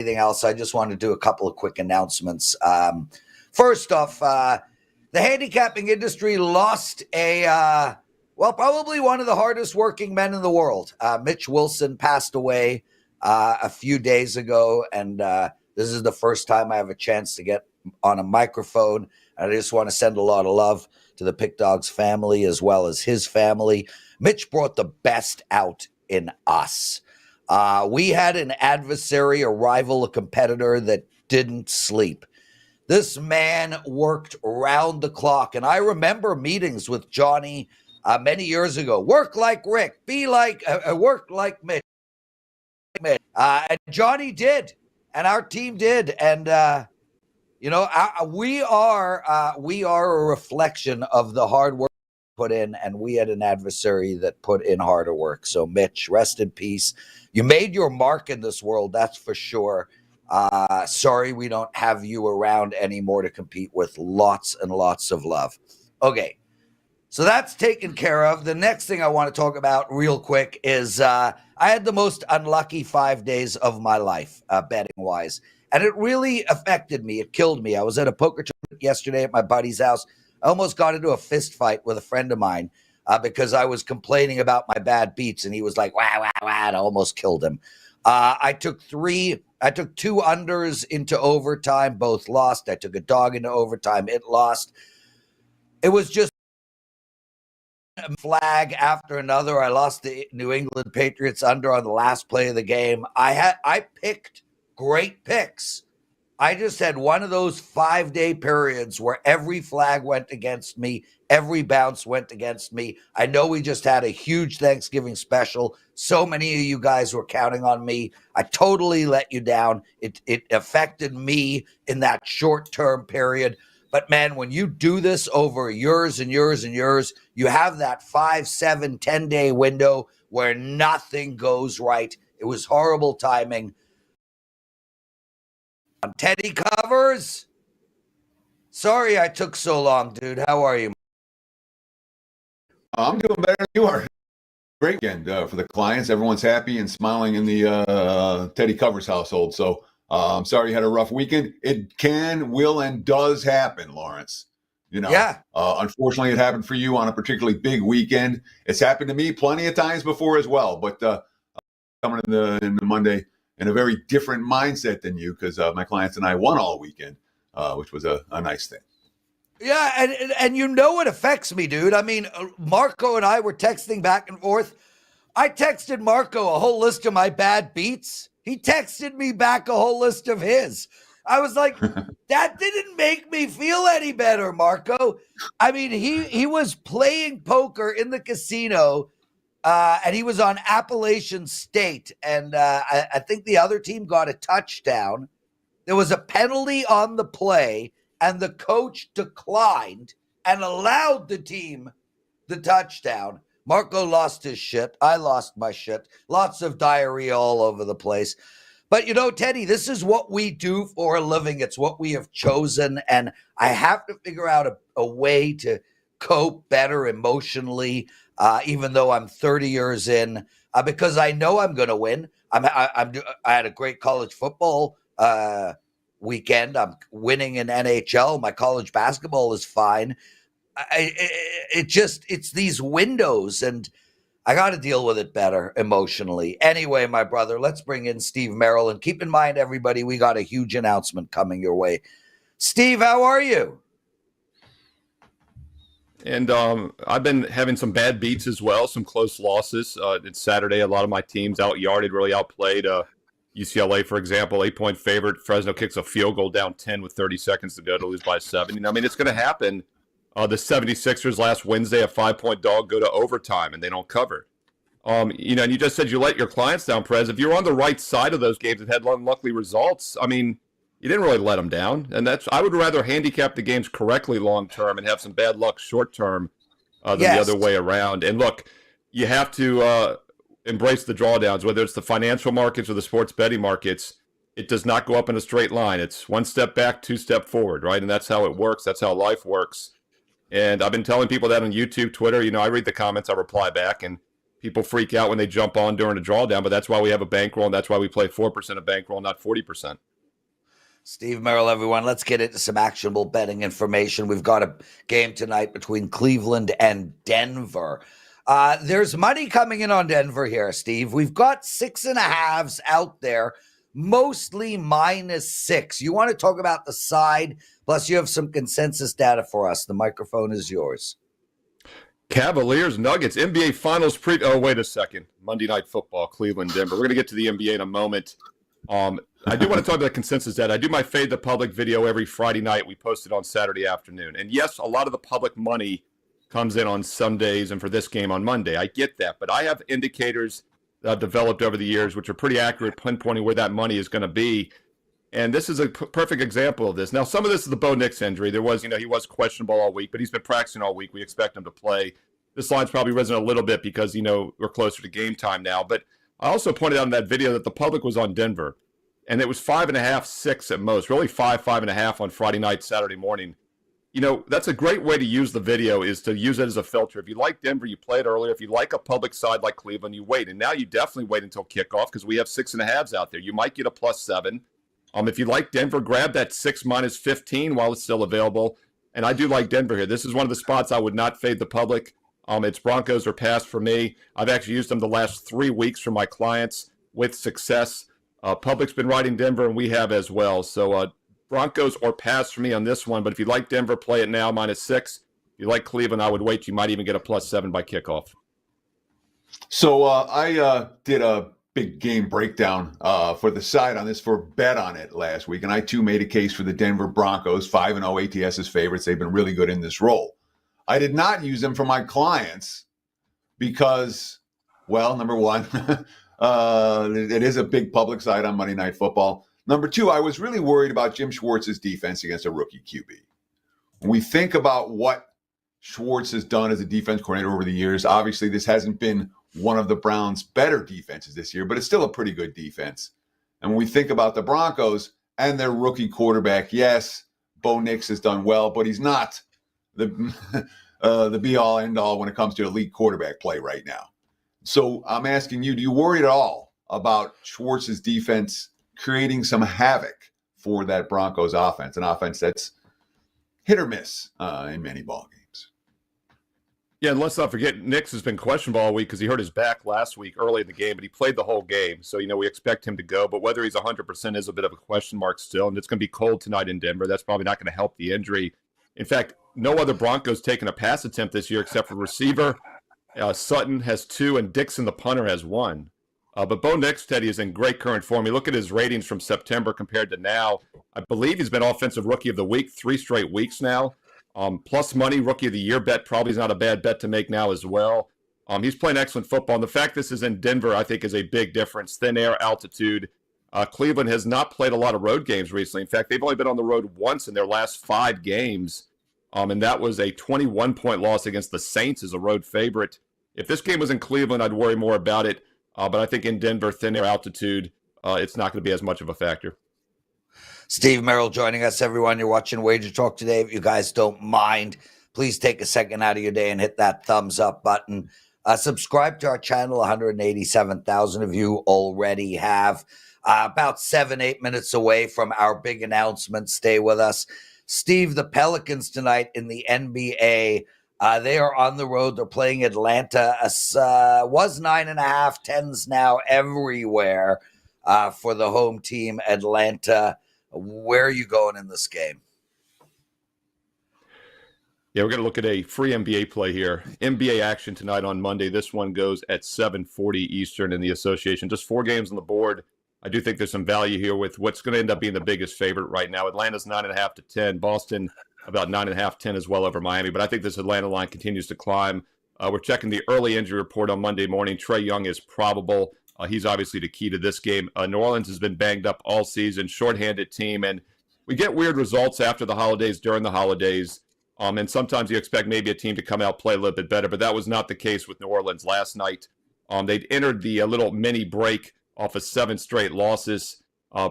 anything else, I just want to do a couple of quick announcements. First off, the handicapping industry lost probably one of the hardest working men in the world. Mitch Wilson passed away a few days ago, and this is the first time I have a chance to get on a microphone. And I just want to send a lot of love to the Pick Dogs family as well as his family. Mitch brought the best out in us. We had an adversary, a rival, a competitor that didn't sleep. This man worked round the clock. And I remember meetings with Johnny many years ago. Work like Rick, work like Mitch. And Johnny did, and our team did. And, we are a reflection of the hard work put in, and we had an adversary that put in harder work. So, Mitch, rest in peace. You made your mark in this world, that's for sure. Sorry we don't have you around anymore to compete with. Lots and lots of love. Okay, so that's taken care of. The next thing I want to talk about real quick is I had the most unlucky 5 days of my life, betting-wise. And it really affected me. It killed me. I was at a poker tournament yesterday at my buddy's house. I almost got into a fist fight with a friend of mine because I was complaining about my bad beats, and he was like, "Wow, wow, wow!" And I almost killed him. I took two unders into overtime. Both lost. I took a dog into overtime. It lost. It was just a flag after another. I lost the New England Patriots under on the last play of the game. I picked great picks. I just had one of those 5-day periods where every flag went against me. Every bounce went against me. I know we just had a huge Thanksgiving special. So many of you guys were counting on me. I totally let you down. It affected me in that short-term period. But, man, when you do this over years and years and years, you have that 5, 7, 10-day window where nothing goes right. It was horrible timing. Teddy covers. Sorry I took so long, dude. How are you? I'm doing better than you are. Great weekend for the clients. Everyone's happy and smiling in the Teddy Covers household. So I'm sorry you had a rough weekend. It can, will, and does happen, Lawrence. Yeah. Unfortunately, it happened for you on a particularly big weekend. It's happened to me plenty of times before as well. But coming in the Monday in a very different mindset than you, because my clients and I won all weekend, which was a nice thing. Yeah, and it affects me, dude. I mean, Marco and I were texting back and forth. I texted Marco a whole list of my bad beats. He texted me back a whole list of his. I was like, that didn't make me feel any better, Marco. I mean, he was playing poker in the casino, and he was on Appalachian State, and I think the other team got a touchdown. There was a penalty on the play, and the coach declined and allowed the team the touchdown. Marco lost his shit. I lost my shit. Lots of diarrhea all over the place. But, Teddy, this is what we do for a living. It's what we have chosen, and I have to figure out a way to cope better emotionally, even though I'm 30 years in, because I know I'm going to win. I had a great college football weekend. I'm winning in NHL. My college basketball is fine. It's these windows, and I got to deal with it better emotionally. Anyway, my brother, let's bring in Steve Merril, and keep in mind, everybody, we got a huge announcement coming your way. Steve, how are you? And I've been having some bad beats as well, some close losses. It's Saturday. A lot of my teams out-yarded, really outplayed. UCLA, for example, 8-point favorite. Fresno kicks a field goal down 10 with 30 seconds to go to lose by 7. I mean, it's going to happen. The 76ers last Wednesday, a 5-point dog, go to overtime, and they don't cover. And you just said you let your clients down, Prez. If you're on the right side of those games that had unlucky results, I mean, you didn't really let them down. And I would rather handicap the games correctly long-term and have some bad luck short-term than the other way around. And look, you have to embrace the drawdowns, whether it's the financial markets or the sports betting markets. It does not go up in a straight line. It's one step back, 2 step forward, right? And that's how it works. That's how life works. And I've been telling people that on YouTube, Twitter. I read the comments, I reply back. And people freak out when they jump on during a drawdown, but that's why we have a bankroll, and that's why we play 4% of bankroll, not 40%. Steve Merril, everyone. Let's get into some actionable betting information. We've got a game tonight between Cleveland and Denver. There's money coming in on Denver here, Steve. We've got 6.5s out there, mostly -6. You want to talk about the side, plus you have some consensus data for us. The microphone is yours. Cavaliers, Nuggets, NBA Finals Oh, wait a second. Monday Night Football, Cleveland, Denver. We're going to get to the NBA in a moment. I do want to talk about consensus data. I do my Fade the Public video every Friday night. We post it on Saturday afternoon. And yes, a lot of the public money comes in on Sundays and for this game on Monday. I get that. But I have indicators that I've developed over the years which are pretty accurate, pinpointing where that money is going to be. And this is a perfect example of this. Now, some of this is the Bo Nix injury. There was, he was questionable all week, but he's been practicing all week. We expect him to play. This line's probably risen a little bit because, we're closer to game time now. But I also pointed out in that video that the public was on Denver. And it was 5.5, 6 at most, really 5.5 on Friday night, Saturday morning. That's a great way to use the video, is to use it as a filter. If you like Denver, you play it earlier. If you like a public side like Cleveland, you wait. And now you definitely wait until kickoff because we have 6.5s out there. You might get a +7. If you like Denver, grab that 6 -15 while it's still available. And I do like Denver here. This is one of the spots I would not fade the public. It's Broncos or pass for me. I've actually used them the last 3 weeks for my clients with success. Public's been riding Denver, and we have as well. So Broncos or pass for me on this one. But if you like Denver, play it now, -6. If you like Cleveland, I would wait. You might even get a +7 by kickoff. So I did a big game breakdown for the side on this for Bet on It last week, and I too made a case for the Denver Broncos, 5-0 ATS's favorites. They've been really good in this role. I did not use them for my clients because, well, number one, it is a big public side on Monday Night Football. Number two, I was really worried about Jim Schwartz's defense against a rookie QB. When we think about what Schwartz has done as a defense coordinator over the years, obviously this hasn't been one of the Browns' better defenses this year, but it's still a pretty good defense. And when we think about the Broncos and their rookie quarterback, yes, Bo Nix has done well, but he's not the be-all, end-all when it comes to elite quarterback play right now. So I'm asking you, do you worry at all about Schwartz's defense creating some havoc for that Broncos offense, an offense that's hit or miss in many ball games? Yeah, and let's not forget, Nix has been questionable all week because he hurt his back last week early in the game, but he played the whole game. So, we expect him to go. But whether he's 100% is a bit of a question mark still. And it's going to be cold tonight in Denver. That's probably not going to help the injury. In fact, no other Broncos taken a pass attempt this year except for receiver. Sutton has 2, and Dixon, the punter, has 1. But Bo Nix, Teddy, is in great current form. You look at his ratings from September compared to now. I believe he's been Offensive Rookie of the Week 3 straight weeks now. Plus money, Rookie of the Year bet probably is not a bad bet to make now as well. He's playing excellent football. And the fact this is in Denver, I think, is a big difference. Thin air, altitude. Cleveland has not played a lot of road games recently. In fact, they've only been on the road once in their last 5 games. And that was a 21-point loss against the Saints as a road favorite. If this game was in Cleveland, I'd worry more about it. But I think in Denver, thin air altitude, it's not going to be as much of a factor. Steve Merril joining us, everyone. You're watching WagerTalk Today. If you guys don't mind, please take a second out of your day and hit that thumbs up button. Subscribe to our channel. 187,000 of you already have. About 7-8 minutes away from our big announcement. Stay with us. Steve, the Pelicans tonight in the NBA, they are on the road. They're playing Atlanta. Was 9.5, 10s now everywhere for the home team, Atlanta. Where are you going in this game? Yeah, we're going to look at a free NBA play here. NBA action tonight on Monday. This one goes at 7:40 Eastern in the association. Just 4 games on the board. I do think there's some value here with what's going to end up being the biggest favorite right now. Atlanta's 9.5 to 10. Boston about 9.5, 10 as well over Miami. But I think this Atlanta line continues to climb. We're checking the early injury report on Monday morning. Trae Young is probable. He's obviously the key to this game. New Orleans has been banged up all season, shorthanded team. And we get weird results after the holidays, during the holidays. And sometimes you expect maybe a team to come out play a little bit better. But that was not the case with New Orleans last night. They'd entered the little mini break off of 7 straight losses,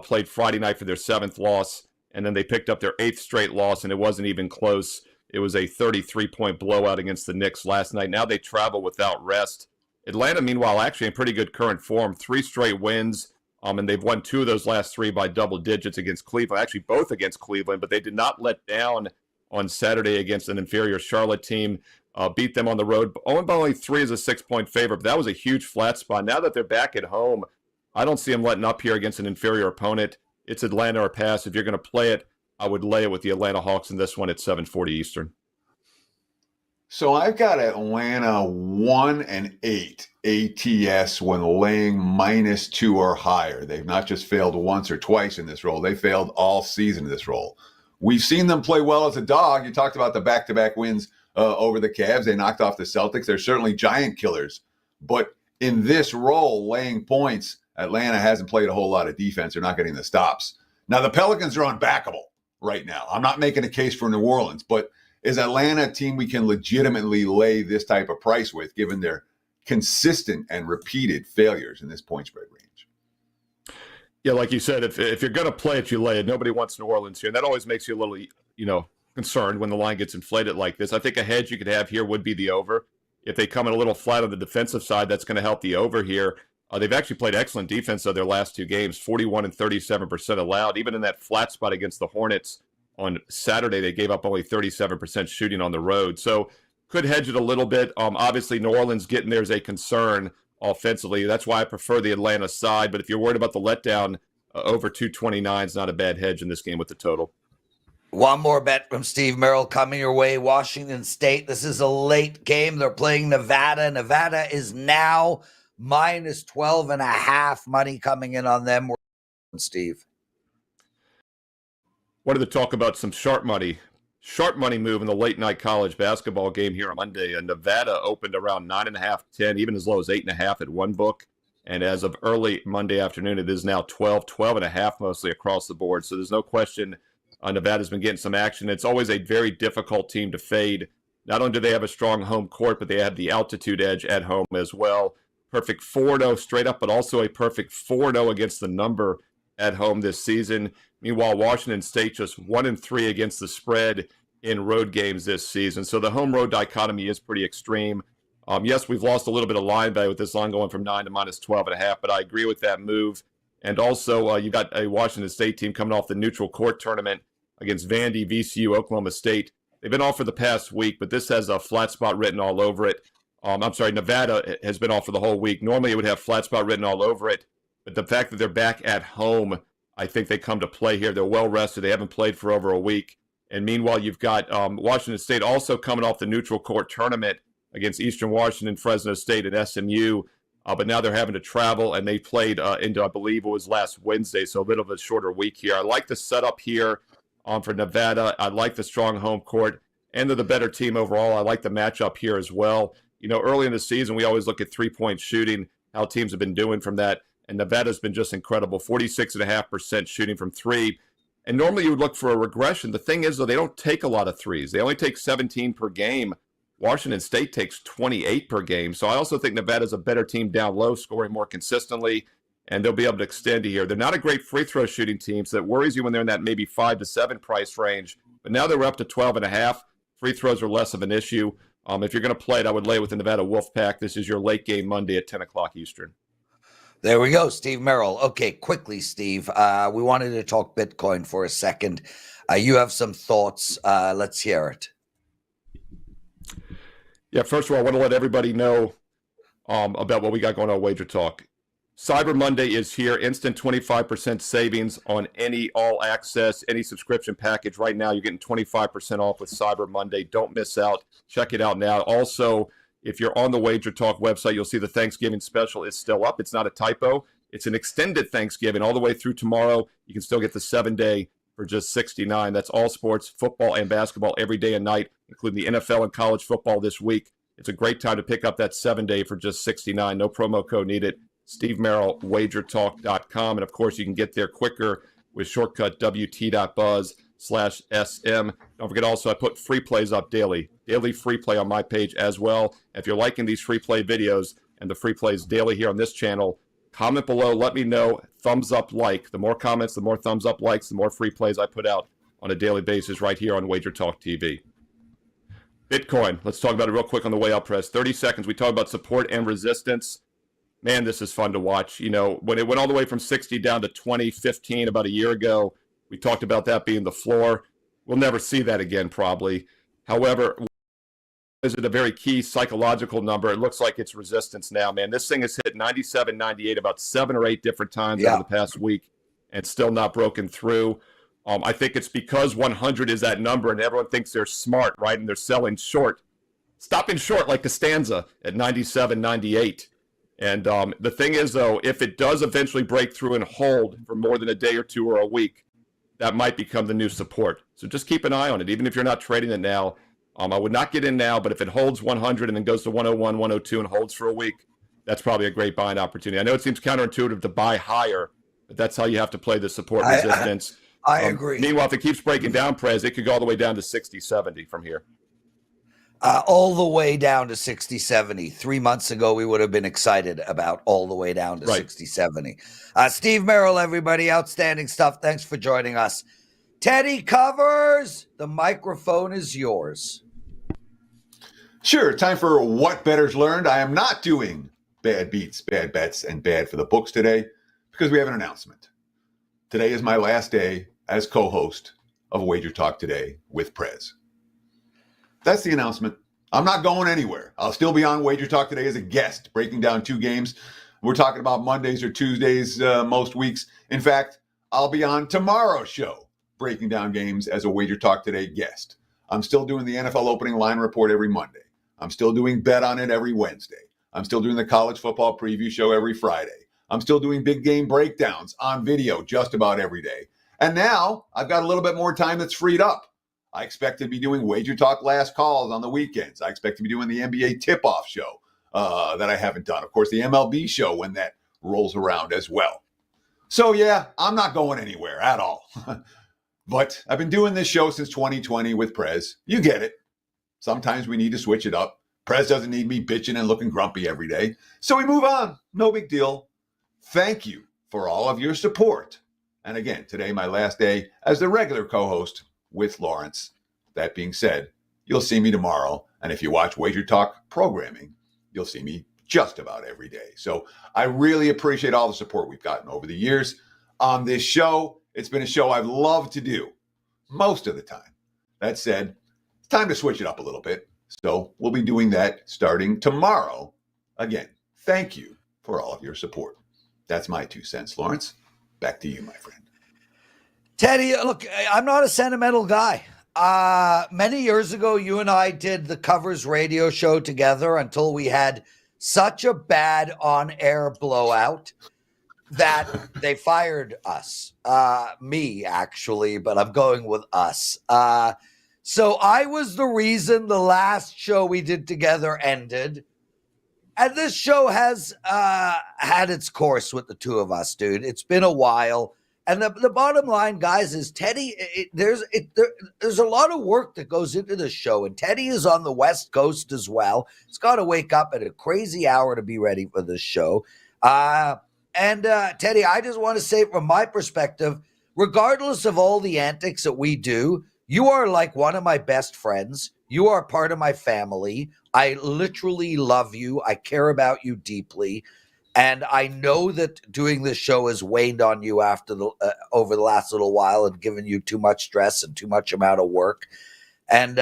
played Friday night for their 7th loss, and then they picked up their 8th straight loss, and it wasn't even close. It was a 33-point blowout against the Knicks last night. Now they travel without rest. Atlanta, meanwhile, actually in pretty good current form, 3 straight wins, and they've won 2 of those last 3 by double digits against Cleveland, actually both against Cleveland, but they did not let down on Saturday against an inferior Charlotte team, beat them on the road, owned by only 3 as a 6-point favorite, but that was a huge flat spot. Now that they're back at home, I don't see them letting up here against an inferior opponent. It's Atlanta or pass. If you're going to play it, I would lay it with the Atlanta Hawks in this one at 7:40 Eastern. So I've got Atlanta 1-8 ATS when laying -2 or higher. They've not just failed once or twice in this role. They failed all season in this role. We've seen them play well as a dog. You talked about the back-to-back wins over the Cavs. They knocked off the Celtics. They're certainly giant killers. But in this role, laying points, Atlanta hasn't played a whole lot of defense. They're not getting the stops. Now, the Pelicans are unbackable right now. I'm not making a case for New Orleans, but is Atlanta a team we can legitimately lay this type of price with, given their consistent and repeated failures in this point spread range? Yeah, like you said, if you're going to play it, you lay it. Nobody wants New Orleans here. And that always makes you a little, concerned when the line gets inflated like this. I think a hedge you could have here would be the over. If they come in a little flat on the defensive side, that's going to help the over here. They've actually played excellent defense of their last 2 games, 41 and 37% allowed. Even in that flat spot against the Hornets on Saturday, they gave up only 37% shooting on the road. So could hedge it a little bit. Obviously, New Orleans getting there is a concern offensively. That's why I prefer the Atlanta side. But if you're worried about the letdown, over 229 is not a bad hedge in this game with the total. One more bet from Steve Merril coming your way. Washington State. This is a late game. They're playing Nevada. Nevada is now -12.5. Money coming in on them. Steve. Wanted to talk about some sharp money move in the late night college basketball game here on Monday. And Nevada opened around 9.5, 10, even as low as 8.5 at one book. And as of early Monday afternoon, it is now 12.5 mostly across the board. So there's no question Nevada's been getting some action. It's always a very difficult team to fade. Not only do they have a strong home court, but they have the altitude edge at home as well. Perfect 4-0 straight up, but also a perfect 4-0 against the number at home this season. Meanwhile, Washington State just 1-3 against the spread in road games this season. So the home-road dichotomy is pretty extreme. Yes, we've lost a little bit of line value with this line going from 9 to -12.5, but I agree with that move. And also, you got a Washington State team coming off the neutral court tournament against Vandy, VCU, Oklahoma State. They've been off for the past week, but this has a flat spot written all over it. Nevada has been off for the whole week. Normally, it would have flat spot written all over it. But the fact that they're back at home, I think they come to play here. They're well rested. They haven't played for over a week. And meanwhile, you've got Washington State also coming off the neutral court tournament against Eastern Washington, Fresno State, and SMU. But now they're having to travel, and they played into, I believe it was last Wednesday, so a bit of a shorter week here. I like the setup here for Nevada. I like the strong home court, and they're the better team overall. I like the matchup here as well. Early in the season, we always look at three-point shooting, how teams have been doing from that, and Nevada's been just incredible, 46.5% shooting from 3. And normally you would look for a regression. The thing is, though, they don't take a lot of threes. They only take 17 per game. Washington State takes 28 per game. So I also think Nevada's a better team down low, scoring more consistently, and they'll be able to extend it here. They're not a great free throw shooting team, so that worries you when they're in that maybe 5 to 7 price range. But now they're up to 12.5. Free throws are less of an issue. If you're going to play it, I would lay with the Nevada Wolfpack. This is your late game Monday at 10 o'clock Eastern. There we go, Steve Merril. Okay, quickly, Steve. We wanted to talk Bitcoin for a second. You have some thoughts. Let's hear it. Yeah, first of all, I want to let everybody know about what we got going on WagerTalk. Cyber Monday is here. Instant 25% savings on any all-access, any subscription package. Right now, you're getting 25% off with Cyber Monday. Don't miss out. Check it out now. Also, if you're on the WagerTalk website, you'll see the Thanksgiving special is still up. It's not a typo. It's an extended Thanksgiving all the way through tomorrow. You can still get the 7-day for just $69. That's all sports, football, and basketball every day and night, including the NFL and college football this week. It's a great time to pick up that 7-day for just $69. No promo code needed. Steve Merril, WagerTalk.com. And, of course, you can get there quicker with shortcut WT.buzz/SM. Don't forget also I put free plays up daily free play on my page as well. If you're liking these free play videos and the free plays daily here on this channel, comment below. Let me know. Thumbs up, like. The more comments, the more thumbs up, likes, the more free plays I put out on a daily basis right here on WagerTalk TV. Bitcoin. Let's talk about it real quick on the way up, Press. 30 seconds. We talk about support and resistance. Man, this is fun to watch. You know, when it went all the way from 60 down to 2015 about a year ago, we talked about that being the floor. We'll never see that again, probably. However, is it a very key psychological number? It looks like it's resistance now, man. This thing has hit 97, 98 about 7 or 8 different times over the past week and still not broken through. I think it's because 100 is that number and everyone thinks they're smart, right? And they're selling short. Stopping short like Costanza at 97, 98. And the thing is, though, if it does eventually break through and hold for more than a day or two or a week, that might become the new support. So just keep an eye on it. Even if you're not trading it now, I would not get in now, but if it holds 100 and then goes to 101, 102 and holds for a week, that's probably a great buying opportunity. I know it seems counterintuitive to buy higher, but that's how you have to play the support resistance. I agree. Meanwhile, if it keeps breaking down, Prez, it could go all the way down to 60, 70 from here. All the way down to 60, 70. 3 months ago, we would have been excited about all the way down to 60, 70. Steve Merril, everybody. Outstanding stuff. Thanks for joining us. Teddy Covers, the microphone is yours. Sure. Time for What Bettors Learned. I am not doing bad beats, bad bets, and bad for the books today because we have an announcement. Today is my last day as co-host of WagerTalk Today with Prez. That's the announcement. I'm not going anywhere. I'll still be on WagerTalk Today as a guest, breaking down 2 games. We're talking about Mondays or Tuesdays most weeks. In fact, I'll be on tomorrow's show, breaking down games as a WagerTalk Today guest. I'm still doing the NFL opening line report every Monday. I'm still doing Bet on It every Wednesday. I'm still doing the college football preview show every Friday. I'm still doing big game breakdowns on video just about every day. And now I've got a little bit more time that's freed up. I expect to be doing Wager Talk Last Calls on the weekends. I expect to be doing the NBA tip-off show that I haven't done. Of course, the MLB show when that rolls around as well. So, yeah, I'm not going anywhere at all. But I've been doing this show since 2020 with Prez. You get it. Sometimes we need to switch it up. Prez doesn't need me bitching and looking grumpy every day. So we move on. No big deal. Thank you for all of your support. And again, today, my last day as the regular co-host with Lawrence. That being said, you'll see me tomorrow. And if you watch Wager Talk programming, you'll see me just about every day. So I really appreciate all the support we've gotten over the years on this show. It's been a show I've loved to do most of the time. That said, it's time to switch it up a little bit. So we'll be doing that starting tomorrow. Again, thank you for all of your support. That's my 2 cents, Lawrence. Back to you, my friend. Teddy, look, I'm not a sentimental guy. Many years ago, you and I did the Covers radio show together until we had such a bad on-air blowout that they fired us. Me, actually, but I'm going with us. So I was the reason the last show we did together ended. And this show has had its course with the two of us, dude. It's been a while. And the bottom line, guys, is Teddy, there's a lot of work that goes into this show. And Teddy is on the West Coast as well. He's got to wake up at a crazy hour to be ready for this show. Teddy, I just want to say from my perspective, regardless of all the antics that we do, you are like one of my best friends. You are part of my family. I literally love you. I care about you deeply. And I know that doing this show has waned on you over the last little while and given you too much stress and too much amount of work. And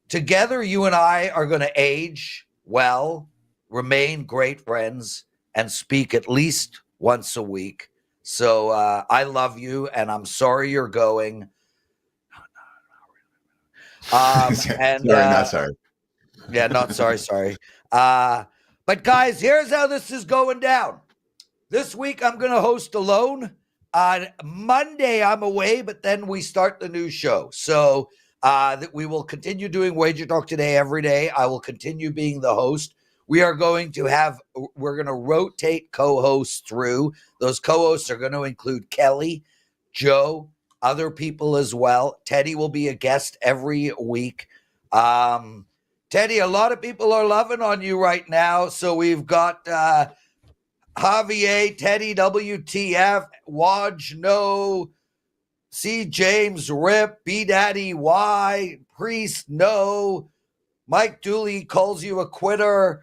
together, you and I are going to age well, remain great friends, and speak at least once a week. So I love you, and I'm sorry you're going. Not sorry. Yeah, not sorry, sorry. But guys, here's how this is going down. This week, I'm going to host alone. On Monday, I'm away, but then we start the new show. So that we will continue doing Wager Talk Today every day. I will continue being the host. We're going to rotate co-hosts through. Those co-hosts are going to include Kelly, Joe, other people as well. Teddy will be a guest every week. Teddy, a lot of people are loving on you right now. So we've got Javier, Teddy, WTF, Waj, No, C. James, Rip, B. Daddy, Y, Priest, No, Mike Dooley calls you a quitter.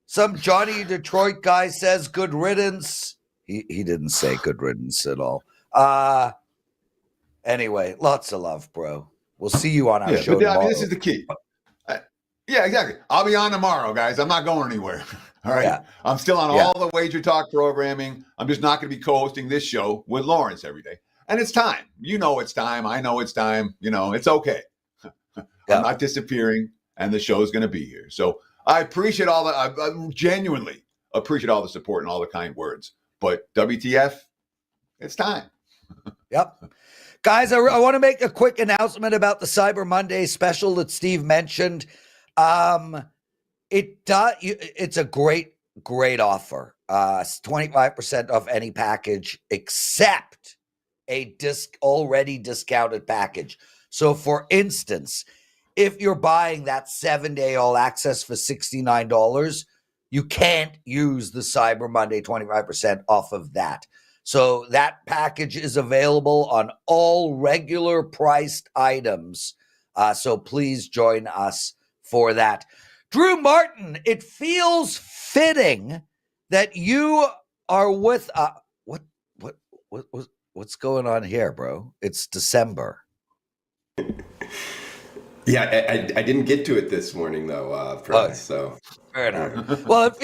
Some Johnny Detroit guy says good riddance. He didn't say good riddance at all. Anyway, lots of love, bro. We'll see you on our show but tomorrow. I mean, this is the key. Yeah, exactly. I'll be on tomorrow, guys. I'm not going anywhere. All right. Yeah. I'm still on all the Wager Talk programming. I'm just not going to be co-hosting this show with Lawrence every day. And it's time. You know it's time. I know it's time. You know, it's okay. I'm not disappearing, and the show's going to be here. So I appreciate all that. I genuinely appreciate all the support and all the kind words. But WTF, it's time. Yep. Guys, I want to make a quick announcement about the Cyber Monday special that Steve mentioned. It's a great offer. 25% off any package except a already discounted package. So for instance, if you're buying that 7-day all access for $69, you can't use the Cyber Monday 25% off of that. So that package is available on all regular priced items. So please join us for that. Drew Martin, it feels fitting that you are with what's going on here, bro? It's December. Yeah, I didn't get to it this morning though, Prez, so fair enough. Well, it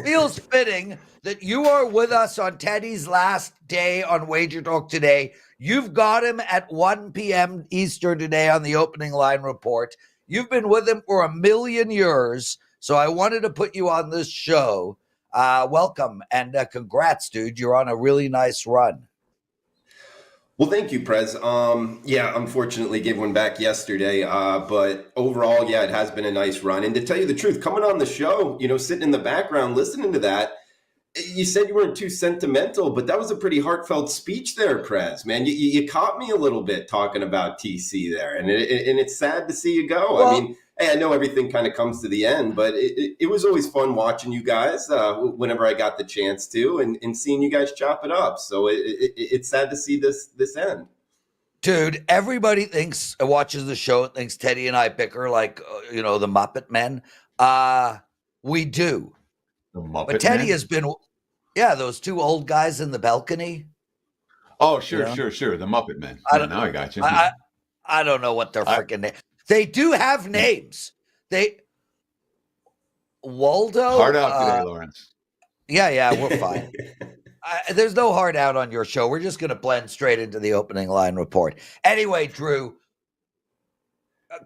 feels fitting that you are with us on Teddy's last day on WagerTalk Today. You've got him at 1 p.m. Eastern today on the opening line report. You've been with him for 1,000,000 years, so I wanted to put you on this show. Welcome and congrats, dude. You're on a really nice run. Well, thank you, Prez. Unfortunately gave one back yesterday, but overall, it has been a nice run. And to tell you the truth, coming on the show, sitting in the background, listening to that, you said you weren't too sentimental, but that was a pretty heartfelt speech there, Prez, man. You caught me a little bit talking about TC there, and it's sad to see you go. Well, I mean, hey, I know everything kind of comes to the end, but it was always fun watching you guys whenever I got the chance to, and seeing you guys chop it up. So it's sad to see this end. Dude, everybody watches the show and thinks Teddy and I bicker like, the Muppet Men. We do. The Muppet But Teddy Man? has been, those two old guys in the balcony. Oh, sure. The Muppet Men. Now I got you. I don't know what their freaking name. They do have names. Waldo. Hard out today, Lawrence. Yeah, we're fine. There's no hard out on your show. We're just going to blend straight into the opening line report. Anyway, Drew,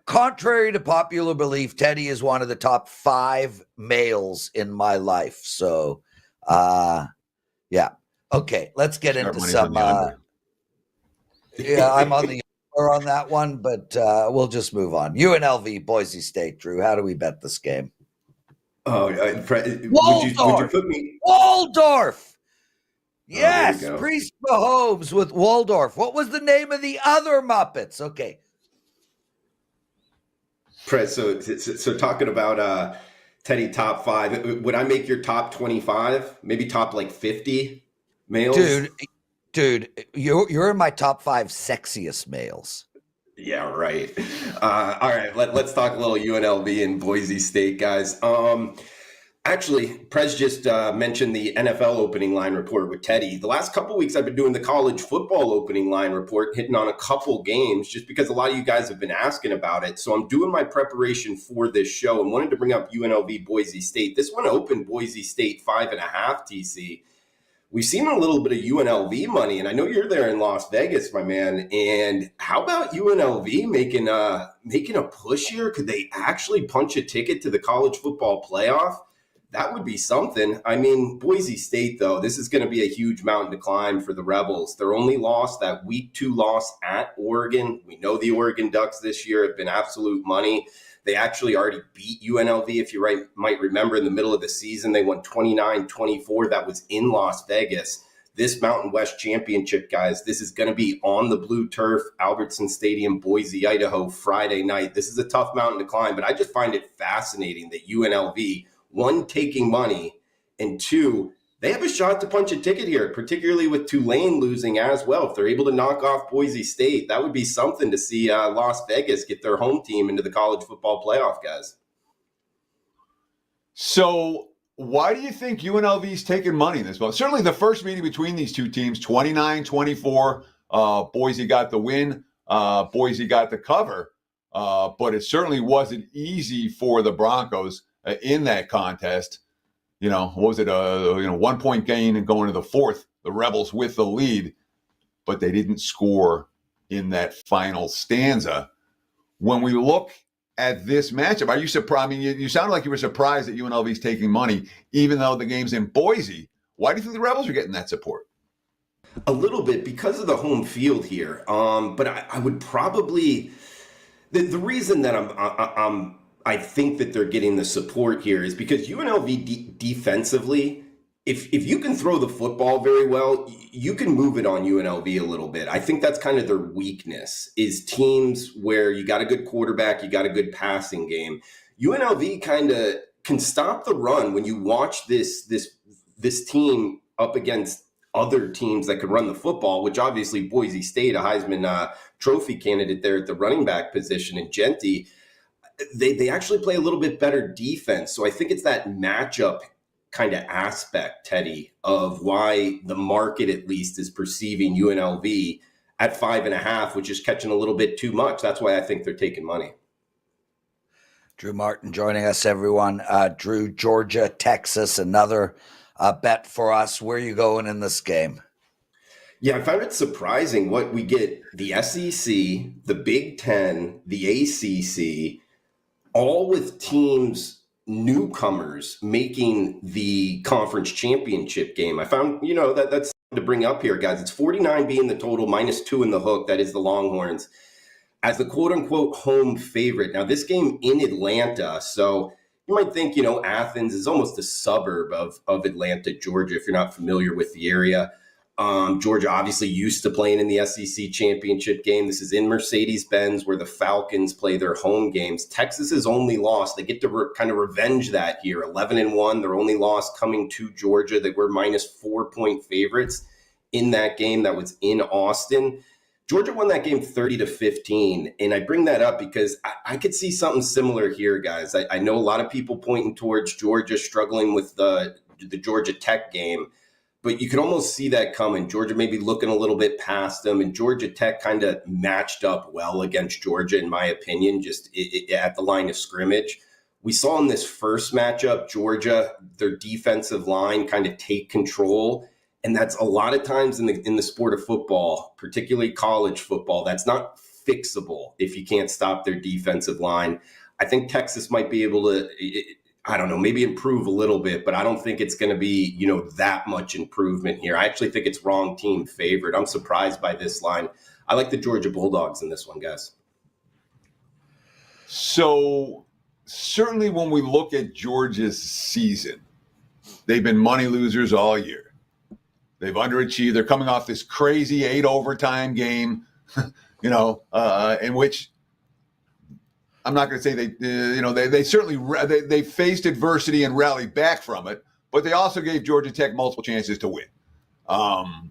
contrary to popular belief, Teddy is one of the top 5 males in my life. So, okay, let's get into some. I'm on the under on that one, but we'll just move on. UNLV, Boise State, Drew. How do we bet this game? Oh, would you put me? Waldorf. Yes, Oh, Priest Mahomes with Waldorf. What was the name of the other Muppets? Okay. Prez, so talking about Teddy top 5, would I make your top 25? Maybe top 50 males? Dude, you're in my top 5 sexiest males. Yeah, right. All right, let's talk a little UNLV and Boise State, guys. Actually, Prez just mentioned the NFL opening line report with Teddy. The last couple weeks, I've been doing the college football opening line report, hitting on a couple games, just because a lot of you guys have been asking about it. So I'm doing my preparation for this show and wanted to bring up UNLV Boise State. This one opened Boise State 5.5 TC. We've seen a little bit of UNLV money, and I know you're there in Las Vegas, my man. And how about UNLV making a push here? Could they actually punch a ticket to the college football playoff? That would be something. I mean, Boise State, though, this is going to be a huge mountain to climb for the Rebels. Their only loss, that week 2 loss at Oregon. We know the Oregon Ducks this year have been absolute money. They actually already beat UNLV, if you might remember, in the middle of the season. They won 29-24. That was in Las Vegas. This Mountain West Championship, guys, this is going to be on the blue turf, Albertson Stadium, Boise, Idaho, Friday night. This is a tough mountain to climb, but I just find it fascinating that UNLV, 1, taking money, and 2, they have a shot to punch a ticket here, particularly with Tulane losing as well. If they're able to knock off Boise State, that would be something to see Las Vegas get their home team into the college football playoff, guys. So why do you think UNLV's taking money in this one? Certainly the first meeting between these two teams, 29-24, Boise got the win, Boise got the cover, but it certainly wasn't easy for the Broncos in that contest. What was it? 1 point gain and going to the fourth, the Rebels with the lead, but they didn't score in that final stanza. When we look at this matchup, are you surprised? I mean, you sounded like you were surprised that UNLV's taking money, even though the game's in Boise. Why do you think the Rebels are getting that support? A little bit because of the home field here. But I would probably, the reason that I think that they're getting the support here is because UNLV defensively, if you can throw the football very well, you can move it on UNLV a little bit. I think that's kind of their weakness, is teams where you got a good quarterback, you got a good passing game. UNLV kind of can stop the run when you watch this team up against other teams that can run the football, which obviously Boise State, a Heisman Trophy candidate there at the running back position, and Genty, they actually play a little bit better defense. So I think it's that matchup kind of aspect, Teddy, of why the market at least is perceiving UNLV at 5.5, which is catching a little bit too much. That's why I think they're taking money. Drew Martin joining us, everyone. Drew, Georgia, Texas, another bet for us. Where are you going in this game? Yeah, I found it surprising what we get: the SEC, the Big Ten, the ACC, all with teams, newcomers, making the conference championship game. I found, that's something to bring up here, guys. It's 49 being the total, -2 in the hook. That is the Longhorns as the quote-unquote home favorite. Now, this game in Atlanta, so you might think, Athens is almost a suburb of Atlanta, Georgia, if you're not familiar with the area. Georgia obviously used to playing in the SEC championship game. This is in Mercedes-Benz, where the Falcons play their home games. Texas's only loss, they get to kind of revenge that here. 11-1, their only loss coming to Georgia. They were -4 point favorites in that game that was in Austin. Georgia won that game 30-15, and I bring that up because I could see something similar here, guys. I know a lot of people pointing towards Georgia struggling with the Georgia Tech game, but you could almost see that coming. Georgia maybe looking a little bit past them, and Georgia Tech kind of matched up well against Georgia, in my opinion, just at the line of scrimmage. We saw in this first matchup, Georgia, their defensive line kind of take control. And that's a lot of times in the sport of football, particularly college football, that's not fixable if you can't stop their defensive line. I think Texas might be able to, I don't know, maybe improve a little bit, but I don't think it's going to be, that much improvement here. I actually think it's wrong team favorite. I'm surprised by this line. I like the Georgia Bulldogs in this one, guys. So certainly when we look at Georgia's season, they've been money losers all year. They've underachieved. They're coming off this crazy 8 overtime game, in which I'm not going to say they certainly they faced adversity and rallied back from it, but they also gave Georgia Tech multiple chances to win. I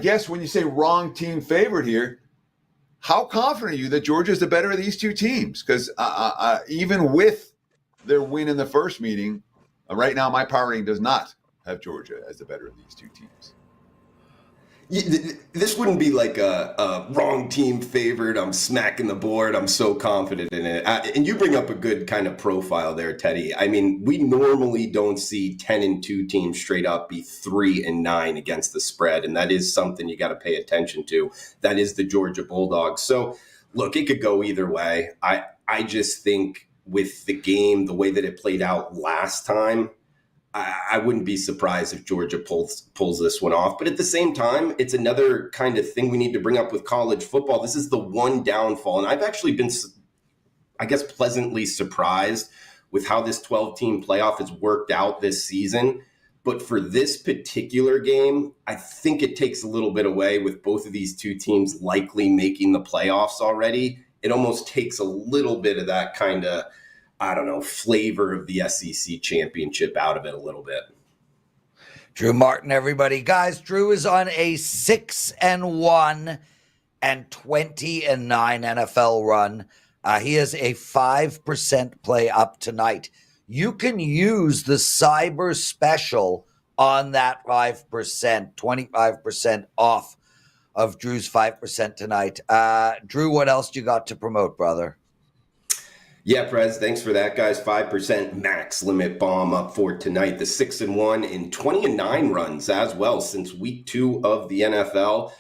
guess when you say wrong team favorite here, how confident are you that Georgia is the better of these two teams? Because even with their win in the first meeting, right now my power rating does not have Georgia as the better of these two teams. This wouldn't be like a wrong team favorite. I'm smacking the board. I'm so confident in it. And you bring up a good kind of profile there, Teddy. I mean, we normally don't see 10-2 teams straight up be 3-9 against the spread. And that is something you got to pay attention to. That is the Georgia Bulldogs. So look, it could go either way. I just think with the game, the way that it played out last time, I wouldn't be surprised if Georgia pulls this one off. But at the same time, it's another kind of thing we need to bring up with college football. This is the one downfall. And I've actually been, I guess, pleasantly surprised with how this 12-team playoff has worked out this season. But for this particular game, I think it takes a little bit away with both of these two teams likely making the playoffs already. It almost takes a little bit of that kind of I don't know, flavor of the SEC championship out of it a little bit. Drew Martin, everybody. Guys, Drew is on a 6-1 and 20-9 NFL run. He has a 5% play up tonight. You can use the cyber special on that 5%, 25% off of Drew's 5% tonight. Drew, what else you got to promote, brother? Yeah, Prez, thanks for that, guys. 5% max limit bomb up for tonight. The 6-1 and 20-9 runs as well since week 2 of the NFL.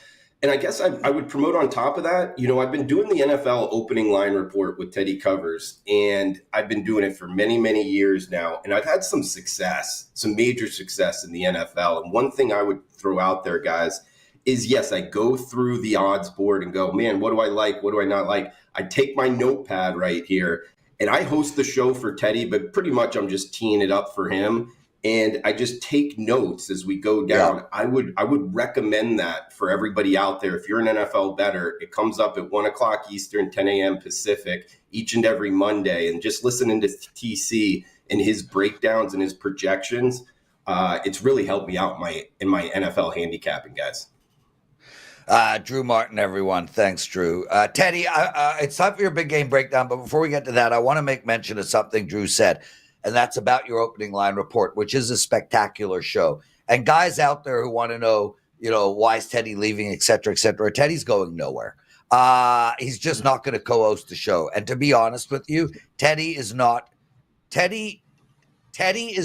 And I guess I would promote on top of that, I've been doing the NFL opening line report with Teddy Covers, and I've been doing it for many, many years now. And I've had some success, some major success in the NFL. And one thing I would throw out there, guys, is yes, I go through the odds board and go, man, what do I like? What do I not like? I take my notepad right here and I host the show for Teddy, but pretty much I'm just teeing it up for him. And I just take notes as we go down. Yeah. I would recommend that for everybody out there. If you're an NFL bettor, it comes up at 1 o'clock Eastern, 10 a.m. Pacific each and every Monday. And just listening to TC and his breakdowns and his projections, it's really helped me out in my NFL handicapping, guys. Drew Martin, everyone. Thanks, Drew. Teddy, it's time for your big game breakdown. But before we get to that, I want to make mention of something Drew said. And that's about your opening line report, which is a spectacular show. And guys out there who want to know, why is Teddy leaving, et cetera, et cetera. Teddy's going nowhere. He's just not going to co-host the show. And to be honest with you, Teddy is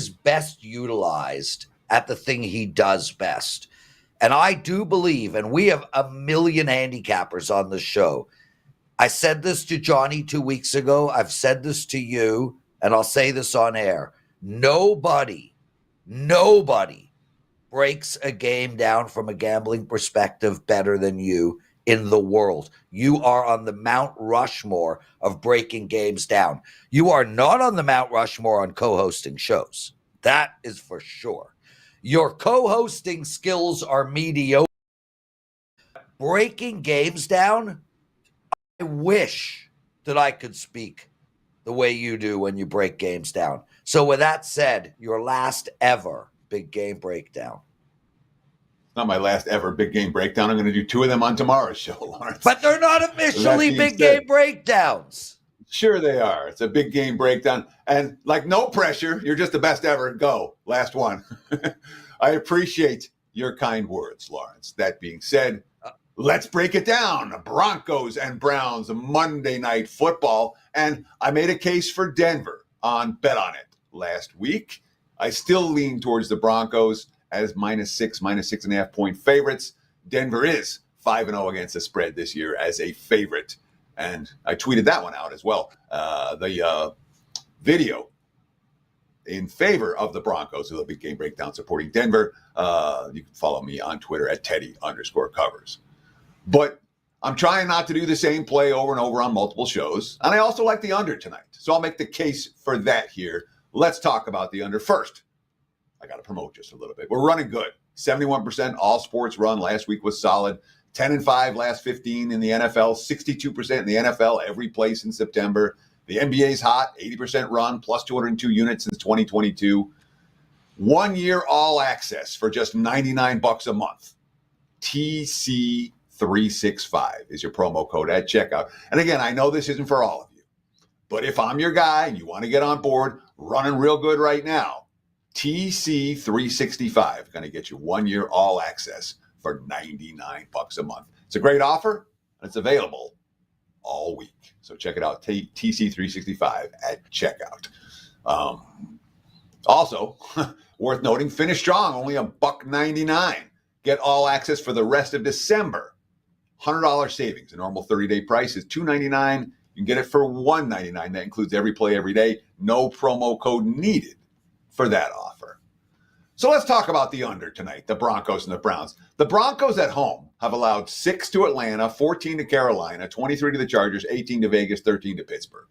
best utilized at the thing he does best. And I do believe, and we have a million handicappers on the show. I said this to Johnny 2 weeks ago. I've said this to you. And I'll say this on air. Nobody breaks a game down from a gambling perspective better than you in the world. You are on the Mount Rushmore of breaking games down. You are not on the Mount Rushmore on co-hosting shows. That is for sure. Your co-hosting skills are mediocre. Breaking games down, I wish that I could speak the way you do when you break games down. So with that said, your last ever big game breakdown. Not my last ever big game breakdown. I'm going to do 2 of them on tomorrow's show, Lawrence. But they're not officially big game breakdowns. Sure they are. It's a big game breakdown. And like no pressure, you're just the best ever. Go. Last one. I appreciate your kind words, Lawrence. That being said, let's break it down. Broncos and Browns, Monday Night Football. And I made a case for Denver on Bet On It last week. I still lean towards the Broncos as -6.5 point favorites. Denver is 5-0 against the spread this year as a favorite. And I tweeted that one out as well. The video in favor of the Broncos with a big game breakdown supporting Denver. You can follow me on Twitter at Teddy_covers. But I'm trying not to do the same play over and over on multiple shows. And I also like the under tonight. So I'll make the case for that here. Let's talk about the under first. I got to promote just a little bit. We're running good. 71% all sports run last week was solid. 10-5 last 15 in the NFL. 62% in the NFL every place in September. The NBA's hot. 80% run plus 202 units since 2022. 1 year all access for just $99 a month. TC365 is your promo code at checkout. And again, I know this isn't for all of you, but if I'm your guy and you want to get on board, running real good right now, TC365 going to get you 1 year all access for $99 a month. It's a great offer and it's available all week. So check it out, TC365 at checkout. Also, worth noting, finish strong, only $1.99. Get all access for the rest of December. $100 savings. The normal 30-day price is $2.99. You can get it for $1.99. That includes every play every day. No promo code needed for that offer. So let's talk about the under tonight, the Broncos and the Browns. The Broncos at home have allowed 6 to Atlanta, 14 to Carolina, 23 to the Chargers, 18 to Vegas, 13 to Pittsburgh.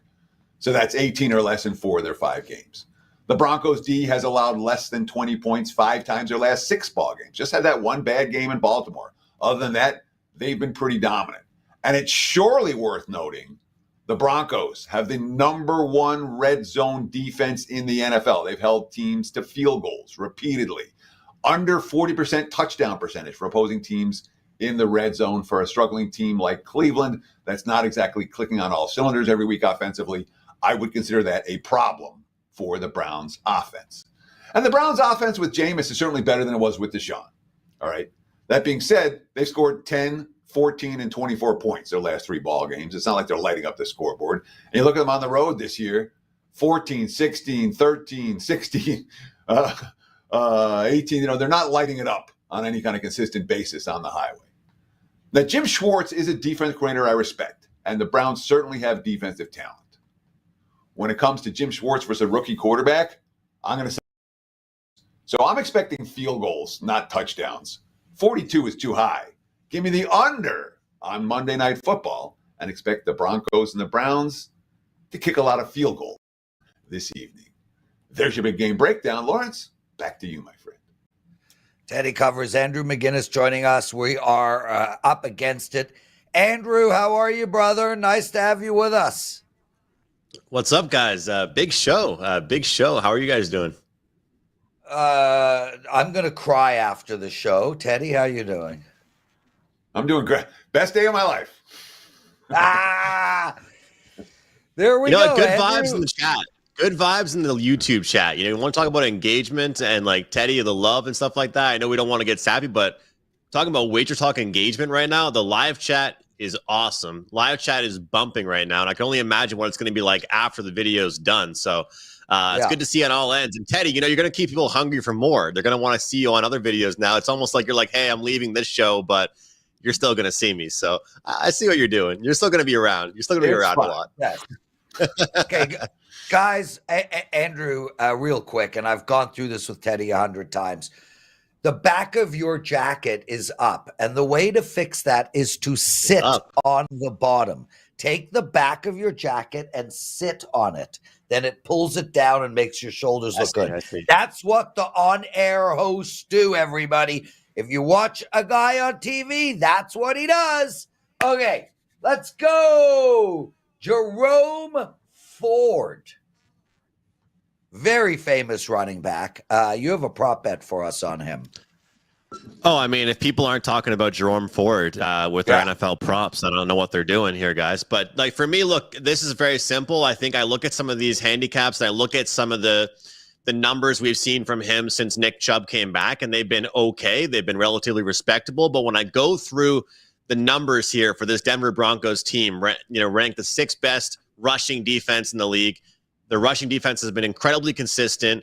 So that's 18 or less in 4 of their 5 games. The Broncos D has allowed less than 20 points 5 times their last 6 ball games. Just had that one bad game in Baltimore. Other than that, they've been pretty dominant. And it's surely worth noting The Broncos have the number one red zone defense in the NFL. They've held teams to field goals repeatedly. Under 40% touchdown percentage for opposing teams in the red zone for a struggling team like Cleveland that's not exactly clicking on all cylinders every week offensively. I would consider that a problem for the Browns offense. And the Browns offense with Jameis is certainly better than it was with Deshaun. All right. That being said, they've scored 10, 14, and 24 points their last 3 ball games. It's not like they're lighting up the scoreboard. And you look at them on the road this year, 14, 16, 13, 16, 18. They're not lighting it up on any kind of consistent basis on the highway. Now, Jim Schwartz is a defense coordinator I respect, and the Browns certainly have defensive talent. When it comes to Jim Schwartz versus a rookie quarterback, I'm going to say, so I'm expecting field goals, not touchdowns. 42 is too high. Give me the under on Monday Night Football and expect the Broncos and the Browns to kick a lot of field goals this evening. There's your big game breakdown. Lawrence, back to you, my friend. Teddy covers. Andrew McInnis joining us. We are up against it. Andrew, how are you, brother? Nice to have you with us. What's up, guys? Big show. Big show. How are you guys doing? I'm going to cry after the show. Teddy, how you doing? I'm doing great. Best day of my life. There we go. Good Andrew. vibes in the chat. Good vibes in the YouTube chat. You want to talk about engagement and like Teddy, the love and stuff like that. I know we don't want to get sappy, but talking about WagerTalk engagement right now, the live chat is awesome. Live chat is bumping right now, and I can only imagine what it's going to be like after the video's done. So it's good to see on all ends. And Teddy, you're going to keep people hungry for more. They're going to want to see you on other videos now. It's almost like you're like, hey, I'm leaving this show, but you're still going to see me. So I see what you're doing. You're still going to be around. You're still going to be around a lot. Yes. Okay, guys, Andrew, real quick, and I've gone through this with Teddy 100 times. The back of your jacket is up, and the way to fix that is to sit on the bottom. Take the back of your jacket and sit on it. Then it pulls it down and makes your shoulders look good. That's what the on-air hosts do, everybody. If you watch a guy on TV, that's what he does. Okay, let's go. Jerome Ford. Very famous running back. You have a prop bet for us on him. Oh, I mean, if people aren't talking about Jerome Ford with their NFL props, I don't know what they're doing here, guys. But like for me, look, this is very simple. I think I look at some of these handicaps and I look at some of the numbers we've seen from him since Nick Chubb came back, and they've been okay. They've been relatively respectable. But when I go through the numbers here for this Denver Broncos team, ranked the 6th best rushing defense in the league. The rushing defense has been incredibly consistent.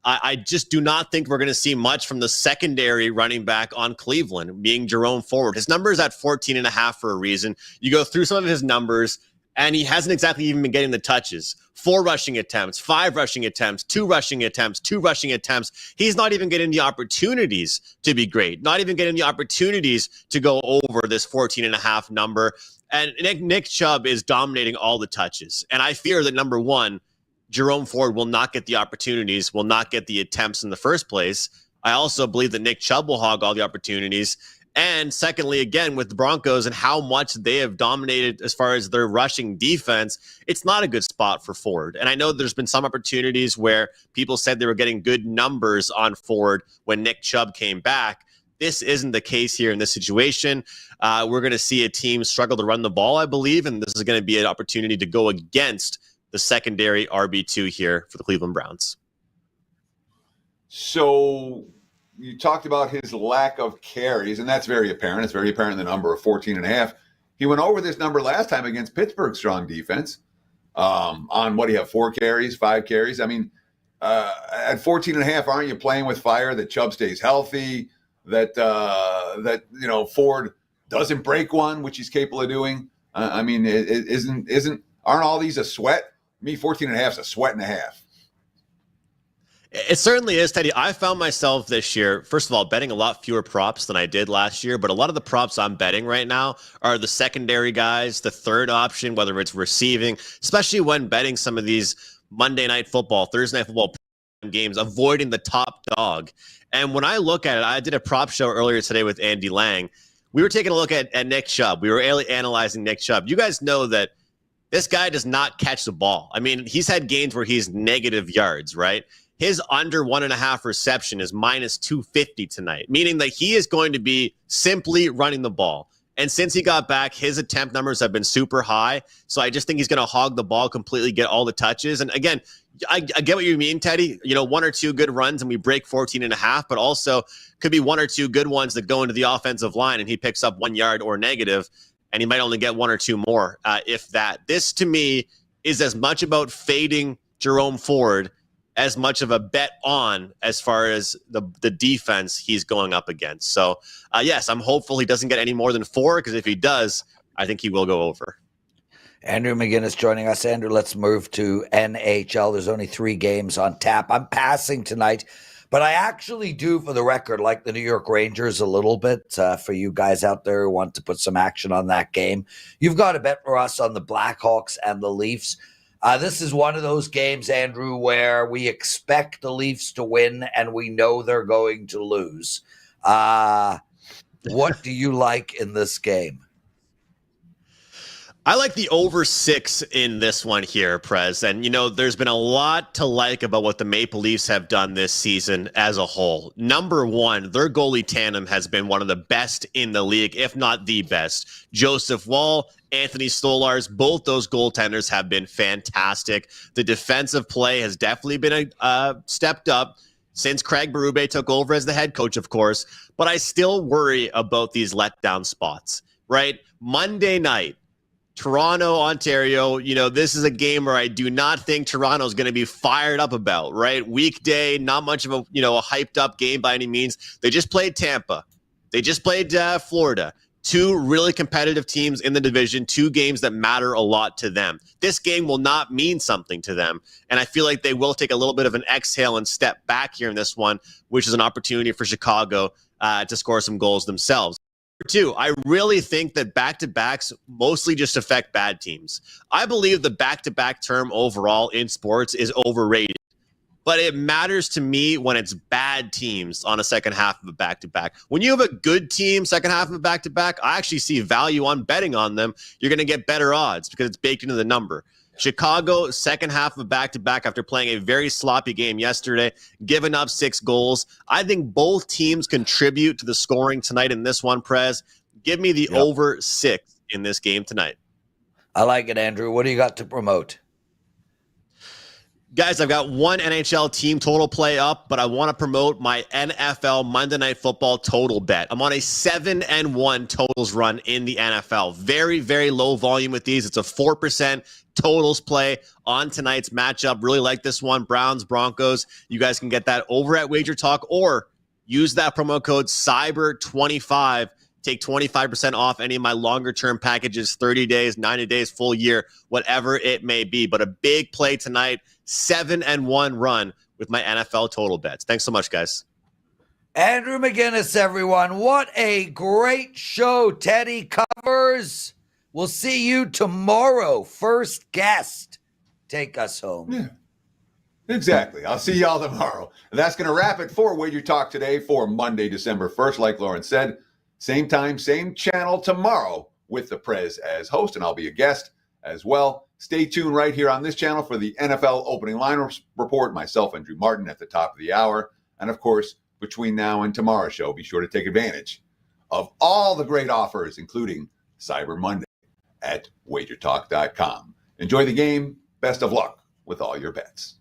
I just do not think we're going to see much from the secondary running back on Cleveland, being Jerome Ford. His number is at 14.5 for a reason. You go through some of his numbers, and he hasn't exactly even been getting the touches. 4 rushing attempts, 5 rushing attempts, 2 rushing attempts, 2 rushing attempts. He's not even getting the opportunities to be great, not even getting the opportunities to go over this 14.5 number. And Nick Chubb is dominating all the touches. And I fear that, number one, Jerome Ford will not get the opportunities, will not get the attempts in the first place. I also believe that Nick Chubb will hog all the opportunities. And secondly, again, with the Broncos and how much they have dominated as far as their rushing defense, it's not a good spot for Ford. And I know there's been some opportunities where people said they were getting good numbers on Ford when Nick Chubb came back. This isn't the case here in this situation. We're going to see a team struggle to run the ball, I believe, and this is going to be an opportunity to go against the secondary RB2 here for the Cleveland Browns. So you talked about his lack of carries, and that's very apparent. It's very apparent in the number of 14.5. He went over this number last time against Pittsburgh's strong defense on, what do you have, 4 carries, 5 carries? I mean, at 14.5, aren't you playing with fire that Chubb stays healthy, that Ford doesn't break one, which he's capable of doing? I mean, aren't all these a sweat? Me, 14.5 is a sweat and a half. It certainly is, Teddy. I found myself this year, first of all, betting a lot fewer props than I did last year, but a lot of the props I'm betting right now are the secondary guys, the third option, whether it's receiving, especially when betting some of these Monday Night Football, Thursday Night Football games, avoiding the top dog. And when I look at it, I did a prop show earlier today with Andy Lang. We were taking a look at Nick Chubb. We were analyzing Nick Chubb. You guys know that This guy does not catch the ball. I mean, he's had games where he's negative yards, right? His under 1.5 reception is minus 250 tonight, meaning that he is going to be simply running the ball. And since he got back, his attempt numbers have been super high. So I just think he's going to hog the ball completely, get all the touches. And again, I get what you mean, Teddy. You know, 1 or 2 good runs and we break 14.5, but also could be 1 or 2 good ones that go into the offensive line and he picks up 1 yard or negative, and he might only get 1 or 2 more, if that. This, to me, is as much about fading Jerome Ford as much of a bet on as far as the defense he's going up against. So, yes, I'm hopeful he doesn't get any more than 4, because if he does, I think he will go over. Andrew McInnis joining us. Andrew, let's move to NHL. There's only 3 games on tap. I'm passing tonight, but I actually do, for the record, like the New York Rangers a little bit. For you guys out there who want to put some action on that game, you've got to bet for us on the Blackhawks and the Leafs. This is one of those games, Andrew, where we expect the Leafs to win and we know they're going to lose. What do you like in this game? I like the over 6 in this one here, Prez. And, you know, there's been a lot to like about what the Maple Leafs have done this season as a whole. Number one, their goalie tandem has been one of the best in the league, if not the best. Joseph Woll, Anthony Stolarz, both those goaltenders have been fantastic. The defensive play has definitely been stepped up since Craig Berube took over as the head coach, of course. But I still worry about these letdown spots, right? Monday night, Toronto, Ontario, you know, this is a game where I do not think Toronto is going to be fired up about, right? Weekday, not much of a, you know, a hyped up game by any means. They just played Tampa. They just played Florida. 2 really competitive teams in the division, 2 games that matter a lot to them. This game will not mean something to them. And I feel like they will take a little bit of an exhale and step back here in this one, which is an opportunity for Chicago to score some goals themselves. 2, I really think that back-to-backs mostly just affect bad teams. I believe the back-to-back term overall in sports is overrated, but it matters to me when it's bad teams on a second half of a back-to-back. When you have a good team second half of a back-to-back, I actually see value on betting on them. You're going to get better odds because it's baked into the number. Chicago, second half of a back-to-back after playing a very sloppy game yesterday, giving up 6 goals. I think both teams contribute to the scoring tonight in this one, Prez. Give me the over 6 in this game tonight. I like it, Andrew. What do you got to promote? Guys, I've got one NHL team total play up, but I want to promote my NFL Monday Night Football total bet. I'm on a 7-1 totals run in the NFL. Very, very low volume with these. It's a 4% totals play on tonight's matchup. Really like this one. Browns, Broncos. You guys can get that over at WagerTalk or use that promo code CYBER25. Take 25% off any of my longer-term packages, 30 days, 90 days, full year, whatever it may be. But a big play tonight, 7-1 run with my NFL total bets. Thanks so much, guys. Andrew McInnis, everyone. What a great show Teddy covers. We'll see you tomorrow. First guest. Take us home. Yeah, exactly. I'll see y'all tomorrow. And that's going to wrap it for Wager Talk today for Monday, December 1st. Like Lauren said, same time, same channel tomorrow with the Prez as host, and I'll be a guest as well. Stay tuned right here on this channel for the NFL opening line report. Myself and Drew Martin at the top of the hour. And of course, between now and tomorrow's show, be sure to take advantage of all the great offers, including Cyber Monday at WagerTalk.com. Enjoy the game. Best of luck with all your bets.